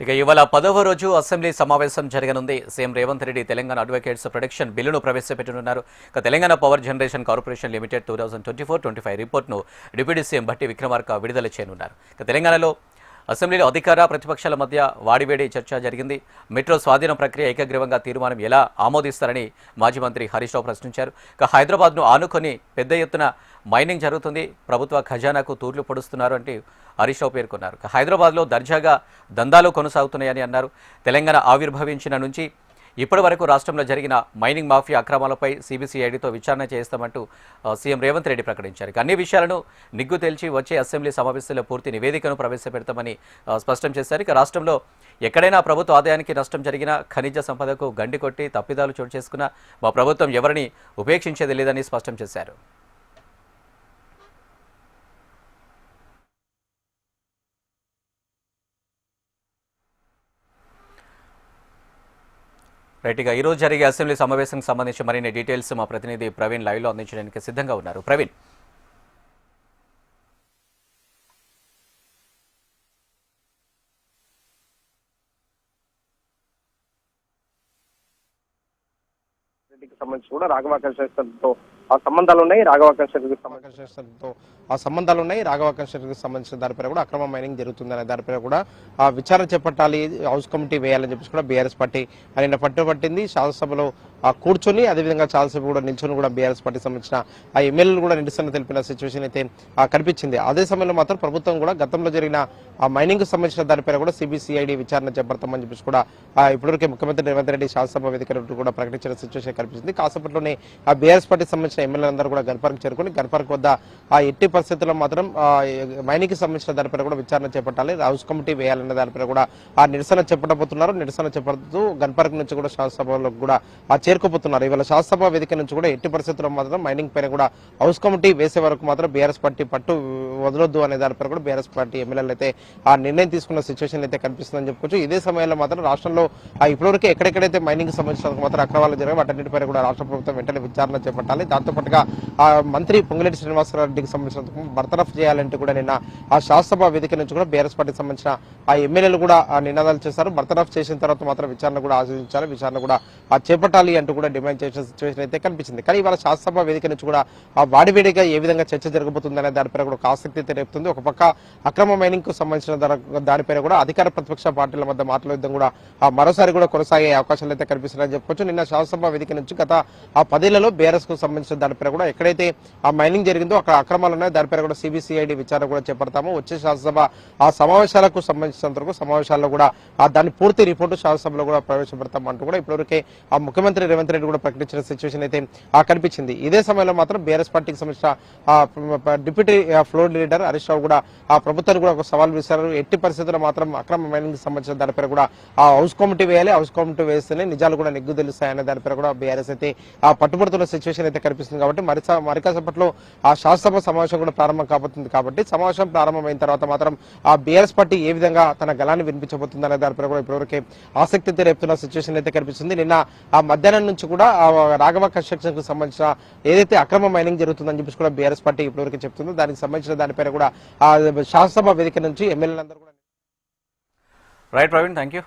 ఇక ఇవాళ 10వ రోజు అసెంబ్లీ సమావేశం జరగనుంది. CM Revanth Reddy Telangana advocates protection బిల్లును ప్రవేశపెట్టనున్నారు. ఇక Telangana power generation corporation limited 2024-25 రిపోర్ట్ను డిప్యూటీ సీఎం భట్టి విక్రమార్క విడుదల చేయనున్నారు. ఇక తెలంగాణలో అసెంబ్లీలో అధికార ప్రతిపక్షాల మధ్య వాడివేడి చర్చ జరిగింది. మెట్రో స్వాధీనం ప్రక్రియ ఏకగ్రీవంగా తీర్మానం ఎలా ఆమోదిస్తారని మాజీ మంత్రి హరీష్ రావు ప్రశ్నించారు. ఇక హైదరాబాద్ను ఆనుకొని పెద్ద ఎత్తున మైనింగ్ జరుగుతుంది, ప్రభుత్వ ఖజానాకు తూర్లు పొడుస్తున్నారు అంటే హరీష్ రావు పేర్కొన్నారు. హైదరాబాద్లో దర్జాగా దందాలు కొనసాగుతున్నాయని అన్నారు. తెలంగాణ ఆవిర్భవించిన నుంచి ఇప్పటి వరకు రాష్ట్రంలో జరిగిన మైనింగ్ మాఫియా అక్రమాలపై సిబిసిఐడితో విచారణ చేస్తామంటూ సీఎం రేవంత్ రెడ్డి ప్రకటించారు. అన్ని విషయాలను నిగ్గు తేల్చి వచ్చే అసెంబ్లీ సమావేశంలో పూర్తి నివేదికను ప్రవేశపెడతామని స్పష్టం చేశారు. ఇక రాష్ట్రంలో ఎక్కడైనా ప్రభుత్వ ఆదాయానికి నష్టం జరిగినా, ఖనిజ సంపదకు గండి కొట్టి తప్పిదాలు చోటు చేసుకున్నా మా ప్రభుత్వం ఎవరిని ఉపేక్షించేది లేదని స్పష్టం చేశారు. రైట్గా ఈరోజు జరిగే అసెంబ్లీ సమావేశానికి సంబంధించి మరిన్ని డీటెయిల్స్ మా ప్రతినిధి ప్రవీణ్ లైవ్లో అందించడానికి సిద్ధంగా ఉన్నారు. ప్రవీణ్, సంబంధించి కూడా రాఘవాకర్షతో ఆ సంబంధాలు ఉన్నాయి. రాఘవాకర్షకు సంబంధించిన దానిపై కూడా అక్రమ మైనింగ్ జరుగుతుందనే దానిపై కూడా ఆ విచారణ చేపట్టాలి, హౌస్ కమిటీ వేయాలని చెప్పేసి కూడా బీఆర్ఎస్ పార్టీ ఆయన పట్టుబట్టింది. శాసనసభలో కూర్చొని అదేవిధంగా చాలాసేపు కూడా నిల్చొని కూడా బీఆర్ఎస్ పార్టీకి సంబంధించిన ఆ ఎమ్మెల్యేలు కూడా నిరసన తెలిపిన సిచ్యువేషన్ అయితే కనిపించింది. అదే సమయంలో మాత్రం ప్రభుత్వం కూడా గతంలో జరిగిన ఆ మైనింగ్ సంబంధించిన దానిపై కూడా సిబిసిఐడి విచారణ చేపడతామని చెప్పేసి కూడా ఇప్పటివరకే ముఖ్యమంత్రి రేవంత్ రెడ్డి శాసనసభ వేదిక కూడా ప్రకటించిన సిచ్యువేషన్ కనిపిస్తుంది. కాసేపట్లోనే ఆ బీఆర్ఎస్ పార్టీకి సంబంధించిన ఎమ్మెల్యేలందరూ కూడా గన్పార్క్ చేరుకుని గన్పార్క్ వద్ద ఆ ఎట్టి పరిస్థితుల్లో మాత్రం మైనింగ్ సంబంధించిన దానిపై కూడా విచారణ చేపట్టాలి, హౌస్ కమిటీ వేయాలన్న దానిపై కూడా ఆ నిరసన చేపట్టబోతున్నారు. నిరసన చేపడుతూ గన్పార్క్ నుంచి కూడా శాసనసభలో కూడా చేరుకోబోతున్నారు. ఇవాళ శాసనసభ వేదిక నుంచి కూడా ఎట్టి పరిస్థితుల్లో మాత్రం మైనింగ్ పైన కూడా హౌస్ కమిటీ వేసే వరకు మాత్రం బీఆర్ఎస్ పార్టీ పట్టు వదలొద్దు అనే దానిపై కూడా బీఆర్ఎస్ పార్టీ ఎమ్మెల్యేలు అయితే ఆ నిర్ణయం తీసుకున్న సిచ్యువేషన్ అయితే కనిపిస్తుందని చెప్పుకోవచ్చు. ఇదే సమయంలో మాత్రం రాష్ట్రంలో ఇప్పటివరకు ఎక్కడెక్కడైతే మైనింగ్ సంబంధించిన మాత్రం అక్రమాలు జరిగాయి వాటన్నిటిపై కూడా రాష్ట్ర ప్రభుత్వం వెంటనే విచారణ చేపట్టాలి. దాంతో పాటుగా ఆ మంత్రి పొంగులేటి శ్రీనివాసరెడ్డికి సంబంధించిన బర్తరఫ్ చేయాలంటే కూడా నిన్న ఆ శాసనసభ వేదిక నుంచి కూడా బీఆర్ఎస్ పార్టీకి సంబంధించిన ఆ ఎమ్మెల్యేలు కూడా నినాదాలు చేశారు. బర్తరఫ్ చేసిన తర్వాత మాత్రం విచారణ కూడా ఆశించాలి, విచారణ కూడా చేపట్టాలి అంటూ కూడా డిమాండ్ చేసిన సిచ్యువేషన్ అయితే కనిపించింది. కానీ ఇవాళ శాసనసభ వేదిక నుంచి కూడా ఆ వాడివేడిగా ఏ విధంగా చర్చ జరగబోతుందనే దానిపై కూడా ఒక ఆసక్తి అయితే రేపుతుంది. ఒక పక్క అక్రమ మైనింగ్ కు సంబంధించిన దానిపైన కూడా అధికార ప్రతిపక్ష పార్టీల మధ్య మాటల యుద్ధం కూడా మరోసారి కూడా కొనసాగే అవకాశాలు అయితే కనిపిస్తున్నాయని చెప్పుకోవచ్చు. నిన్న శాసనసభ వేదిక నుంచి గత ఆ 10 ఏళ్లలో బీఆర్ఎస్ కు సంబంధించిన దానిపై కూడా ఎక్కడైతే ఆ మైనింగ్ జరిగిందో అక్కడ అక్రమాలు ఉన్నాయో దానిపై కూడా సిబిసిఐడి విచారణ కూడా చేపడతాము. వచ్చే శాసనసభ ఆ సమావేశాలకు సంబంధించినంత వరకు సమావేశాల్లో కూడా దాని పూర్తి రిపోర్టు శాసనసభలో కూడా ప్రవేశపెడతాం అంటూ కూడా ఇప్పటివరకే ఆ ముఖ్యమంత్రి రేవంత్ రెడ్డి కూడా ప్రకటించిన సిచ్యువేషన్ అయితే కనిపించింది. ఇదే సమయంలో మాత్రం బీఆర్ఎస్ పార్టీకి సంబంధించిన deputy floor leader Harish Rao కూడా ఆ ప్రభుత్వాన్ని కూడా ఒక సవాల్ విసిరారు. ఎట్టి పరిస్థితుల్లో మాత్రం అక్రమ మైనింగ్ సంబంధించిన దానిపై కూడా ఆ హౌస్ కమిటీ వేయాలి, హౌస్ కమిటీ వేస్తేనే నిజాలు కూడా నిగ్గు తెలుస్తాయనే దానిపై కూడా బీఆర్ఎస్ అయితే పట్టుబడుతున్న సిచ్యువేషన్ అయితే కనిపిస్తుంది. కాబట్టి మరి కాసేపట్లో ఆ శాసనసభ సమావేశం కూడా ప్రారంభం కాబోతుంది. కాబట్టి సమావేశం ప్రారంభమైన తర్వాత మాత్రం ఆ బీఆర్ఎస్ పార్టీ ఏ విధంగా తన గళాన్ని వినిపించబోతుంది అనే దానిపై కూడా ఇప్పటివరకే ఆసక్తి రేపుతున్న సిచ్యువేషన్ అయితే కనిపిస్తుంది. నిన్న ఆ మధ్యాహ్నం నుంచి కూడా రాఘవ కన్స్ట్రక్షన్ కు సంబంధించిన ఏదైతే అక్రమ మైనింగ్ జరుగుతుందని చెప్పేసి కూడా బీఆర్ఎస్ పార్టీ ఇప్పటివరకు చెప్తుందో దానికి సంబంధించిన దానిపై కూడా ఆ శాసనసభ వేదిక నుంచి ఎమ్మెల్యేలందరూ కూడా రైట్ ప్రవీణ్, థ్యాంక్ యూ.